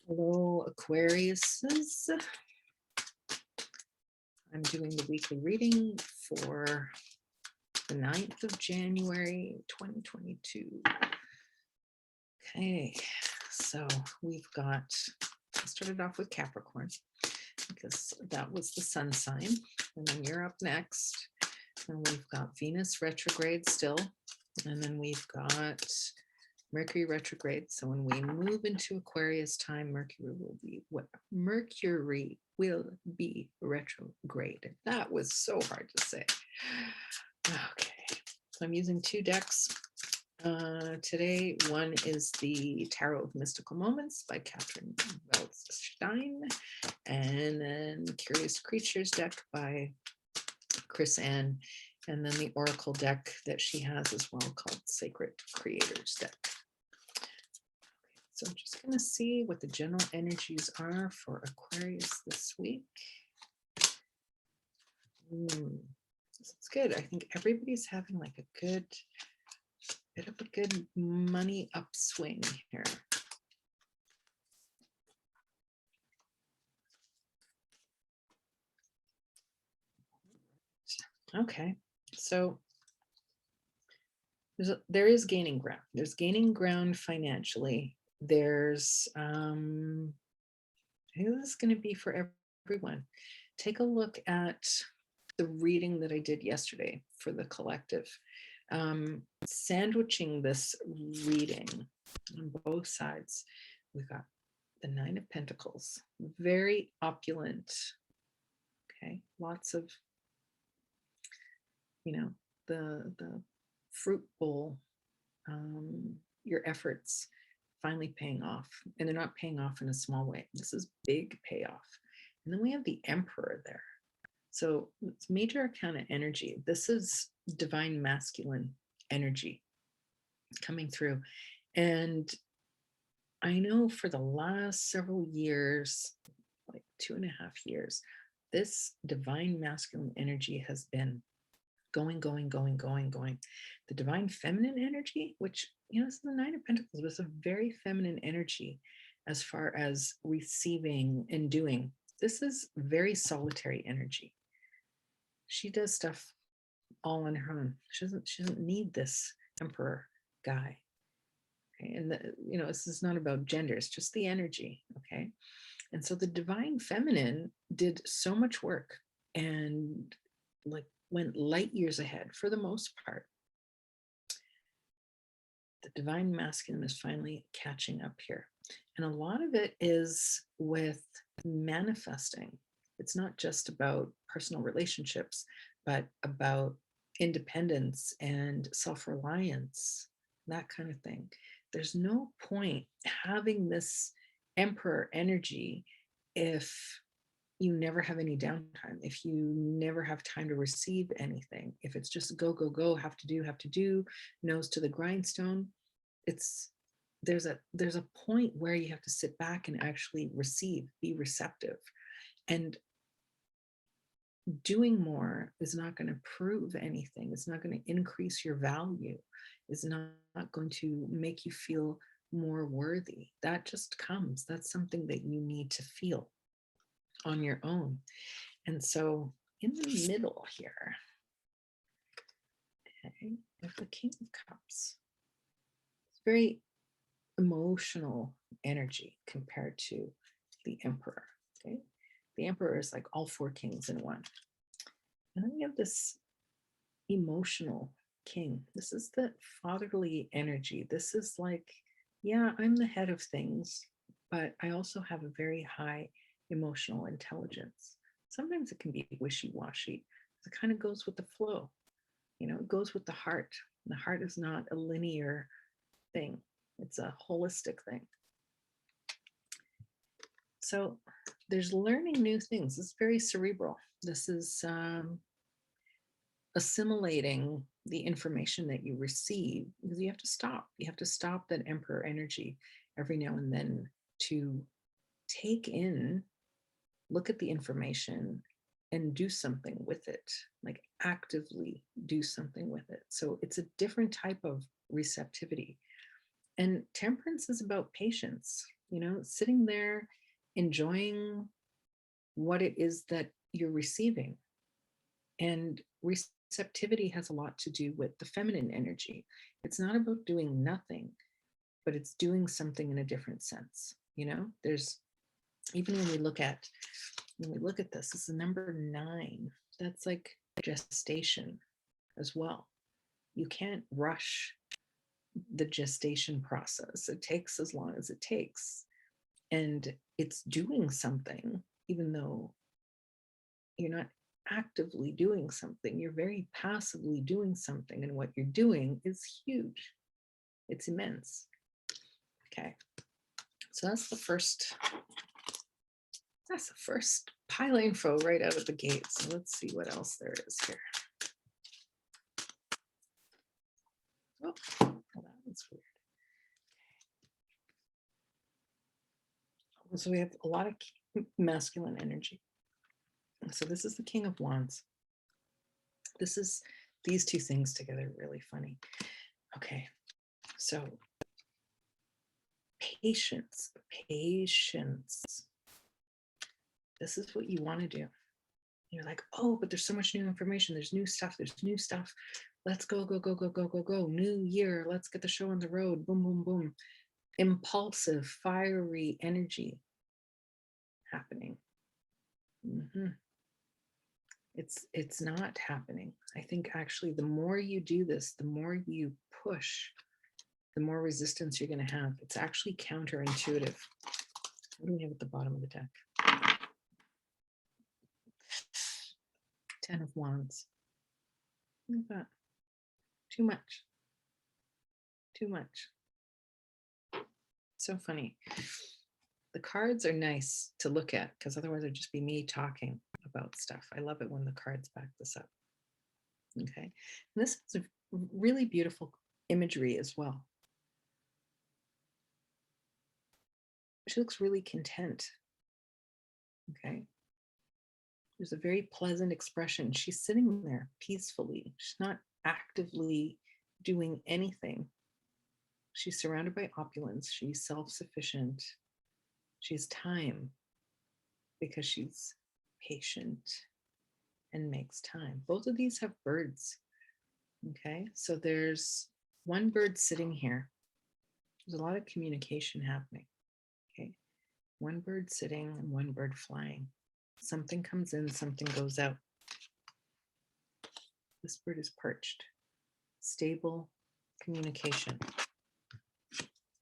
Hello, Aquariuses. I'm doing the weekly reading for the 9th of January, 2022. Okay, so we've got, I started off with Capricorn because that was the sun sign. And then you're up next. And we've got Venus retrograde still. And then we've got Mercury retrograde. So when we move into Aquarius time, Mercury will be retrograde. That was so hard to say. Okay, so I'm using two decks today. One is the Tarot of Mystical Moments by Catherine Stein, and then Curious Creatures deck by Chris Ann, and then the Oracle deck that she has as well called Sacred Creators deck. So I'm just going to see what the general energies are for Aquarius this week. It's good. I think everybody's having like a good bit of a good money upswing here. Okay, so there is gaining ground. There's gaining ground financially. There's I think this is going to be for everyone. Take a look at the reading that I did yesterday for the collective. Sandwiching this reading on both sides, we've got the Nine of Pentacles, very opulent. Okay, lots of, the fruit bowl, your efforts finally paying off, and they're not paying off in a small way. This is big payoff. And then we have the Emperor there. So it's major arcana energy. This is divine masculine energy coming through. And I know for the last several years, like 2.5 years, this divine masculine energy has been going. The divine feminine energy, which, this is the Nine of Pentacles, was a very feminine energy as far as receiving and doing. This is very solitary energy. She does stuff all on her own. She doesn't need this emperor guy. Okay? And this is not about gender, it's just the energy. Okay. And so the divine feminine did so much work and went light years ahead for the most part. The divine masculine is finally catching up here. And a lot of it is with manifesting. It's not just about personal relationships, but about independence and self-reliance, that kind of thing. There's no point having this emperor energy if you never have any downtime, if you never have time to receive anything, if it's just go, have to do, nose to the grindstone. There's a point where you have to sit back and actually receive, be receptive. And doing more is not going to prove anything. It's not going to increase your value. It's not going to make you feel more worthy. That just comes. That's something that you need to feel on your own. And so in the middle here, okay, we have the King of Cups. It's very emotional energy compared to the Emperor. Okay, the Emperor is like all four kings in one. And then we have this emotional king. This is the fatherly energy. This is like, yeah, I'm the head of things, but I also have a very high emotional intelligence. Sometimes it can be wishy-washy. It kind of goes with the flow. It goes with the heart. The heart is not a linear thing. It's a holistic thing. So there's learning new things. It's very cerebral. This is assimilating the information that you receive, because you have to stop. You have to stop that emperor energy every now and then to take in, look at the information and do something with it, like actively do something with it. So it's a different type of receptivity. And temperance is about patience. sitting there enjoying what it is that you're receiving. And receptivity has a lot to do with the feminine energy. It's not about doing nothing, but it's doing something in a different sense. There's, even when we look at this is the number 9. That's like gestation as well. You can't rush the gestation process. It takes as long as it takes. And it's doing something, even though you're not actively doing something, you're very passively doing something. And what you're doing is huge. It's immense. Okay. So that's the first pile of info right out of the gate. So let's see what else there is here. Oh, well, that was weird. So we have a lot of masculine energy. So this is the King of Wands. These two things together are really funny. Okay, so patience. This is what you want to do. You're like, oh, but there's so much new information. There's new stuff. Let's go. New year. Let's get the show on the road. Boom, boom, boom. Impulsive, fiery energy happening. It's not happening. I think actually the more you do this, the more you push, the more resistance you're going to have. It's actually counterintuitive. What do we have at the bottom of the deck? 10 of Wands. Look at that. Too much. So funny. The cards are nice to look at because otherwise it'd just be me talking about stuff. I love it when the cards back this up. Okay. And this is a really beautiful imagery as well. She looks really content. Okay. There's a very pleasant expression. She's sitting there peacefully. She's not actively doing anything. She's surrounded by opulence. She's self-sufficient. She has time because she's patient and makes time. Both of these have birds. Okay, so there's one bird sitting here. There's a lot of communication happening. Okay, one bird sitting and one bird flying. Something comes in, something goes out. This bird is perched. Stable communication.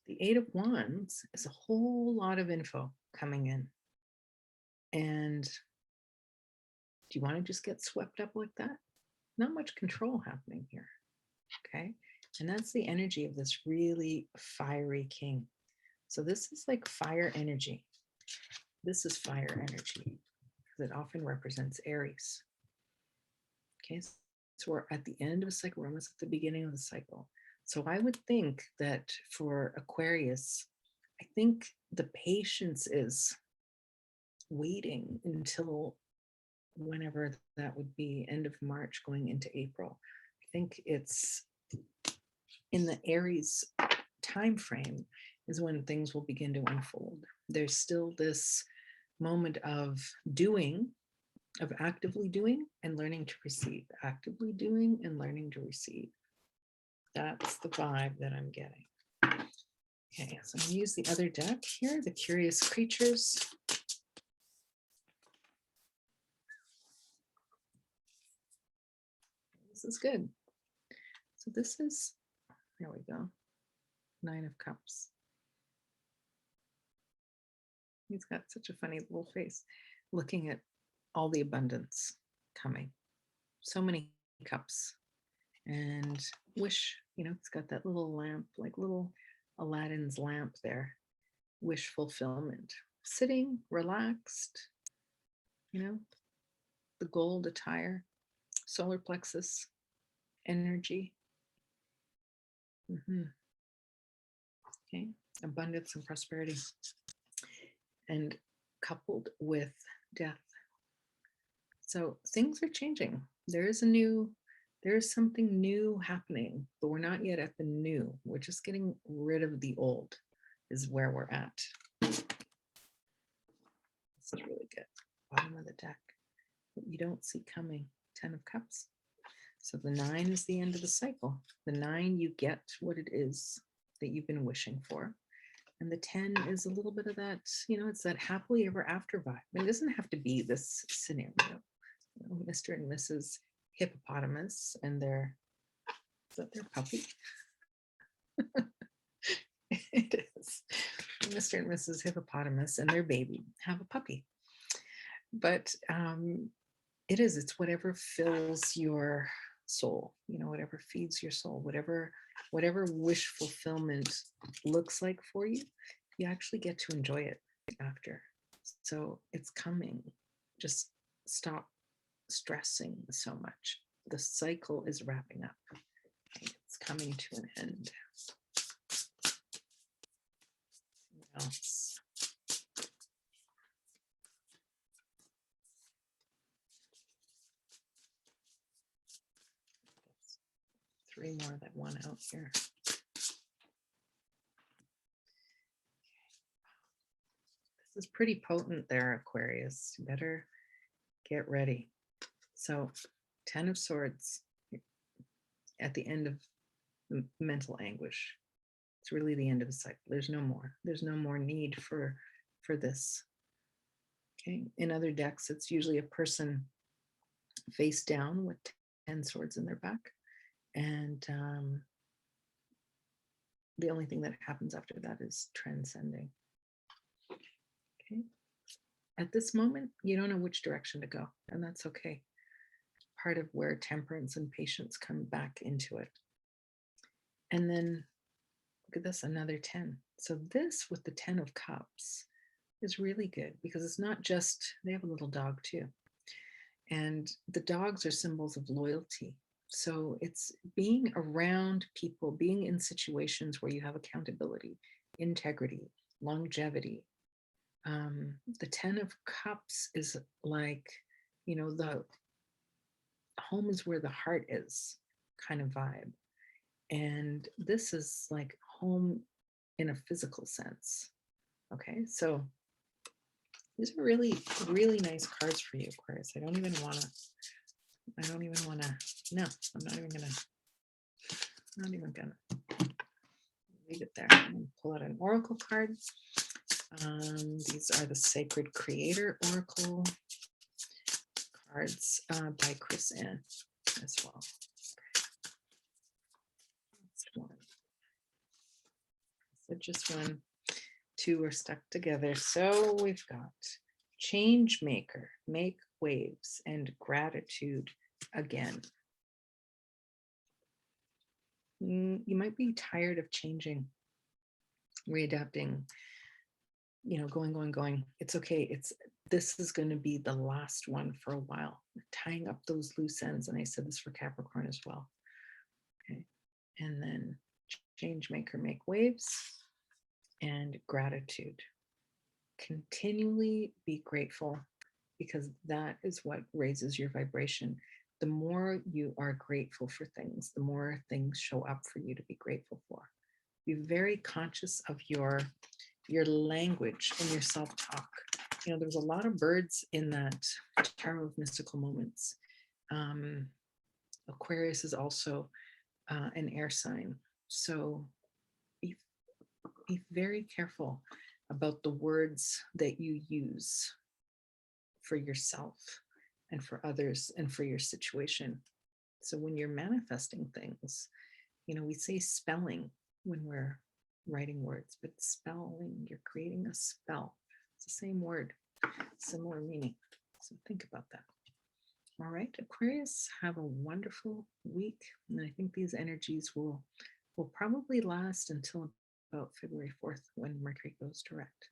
The 8 of Wands is a whole lot of info coming in. And do you want to just get swept up like that? Not much control happening here. Okay. And that's the energy of this really fiery king. So this is like fire energy. This is fire energy because it often represents Aries. Okay. So we're at the end of a cycle. We're almost at the beginning of the cycle. So I would think that for Aquarius, I think the patience is waiting until whenever that would be, end of March going into April. I think it's in the Aries time frame is when things will begin to unfold. There's still this moment of doing, of actively doing and learning to receive, actively doing and learning to receive. That's the vibe that I'm getting. Okay, so I'm going to use the other deck here, the Curious Creatures. This is good. So this is, there we go, 9 of Cups. He's got such a funny little face, looking at all the abundance coming. So many cups. And wish, it's got that little lamp, like little Aladdin's lamp there. Wish fulfillment. Sitting, relaxed, the gold attire, solar plexus energy. Okay, abundance and prosperity. And coupled with death. So things are changing. There is something new happening, but we're not yet at the new. We're just getting rid of the old is where we're at. This is really good. Bottom of the deck. What you don't see coming. 10 of Cups. So the 9 is the end of the cycle. The 9, you get what it is that you've been wishing for. And the 10 is a little bit of that, it's that happily ever after vibe. It doesn't have to be this scenario. Mr. and Mrs. Hippopotamus and is that their puppy? It is. Mr. and Mrs. Hippopotamus and their baby have a puppy. But it's whatever fills your soul, whatever feeds your soul, whatever wish fulfillment looks like for you, you actually get to enjoy it after. So it's coming. Just stop stressing so much. The cycle is wrapping up. It's coming to an end. What else? 3 more that won out here. This is pretty potent there, Aquarius. You better get ready. So 10 of Swords at the end of mental anguish. It's really the end of the cycle. There's no more. There's no more need for this. Okay. In other decks, it's usually a person face down with 10 swords in their back. And the only thing that happens after that is transcending. Okay. At this moment, you don't know which direction to go, and that's okay. Part of where temperance and patience come back into it. And then look at this, another 10. So this with the 10 of Cups is really good because it's not just, they have a little dog too. And the dogs are symbols of loyalty. So it's being around people, being in situations where you have accountability, integrity, longevity. The 10 of Cups is like, the home is where the heart is kind of vibe. And this is like home in a physical sense. Okay, so these are really, really nice cards for you, Aquarius. I don't even want to, no, I'm not even gonna leave it there. I'm gonna pull out an oracle card. These are the Sacred Creator Oracle cards by Chris Ann as well. One. So just 1, 2 are stuck together. So we've got Change Maker, Make Waves, and Gratitude again. You might be tired of changing, readapting, going. It's okay. This is going to be the last one for a while. Tying up those loose ends. And I said this for Capricorn as well. Okay. And then Change Maker, Make Waves, and Gratitude. Continually be grateful because that is what raises your vibration. The more you are grateful for things, the more things show up for you to be grateful for. Be very conscious of your language and your self-talk. There's a lot of birds in that Tarot of Mystical Moments. Aquarius is also an air sign. So be very careful about the words that you use for yourself and for others and for your situation. So when you're manifesting things, we say spelling when we're writing words, but spelling, you're creating a spell. It's the same word, similar meaning. So think about that. All right, Aquarius, have a wonderful week. And I think these energies will probably last until about February 4th when Mercury goes direct.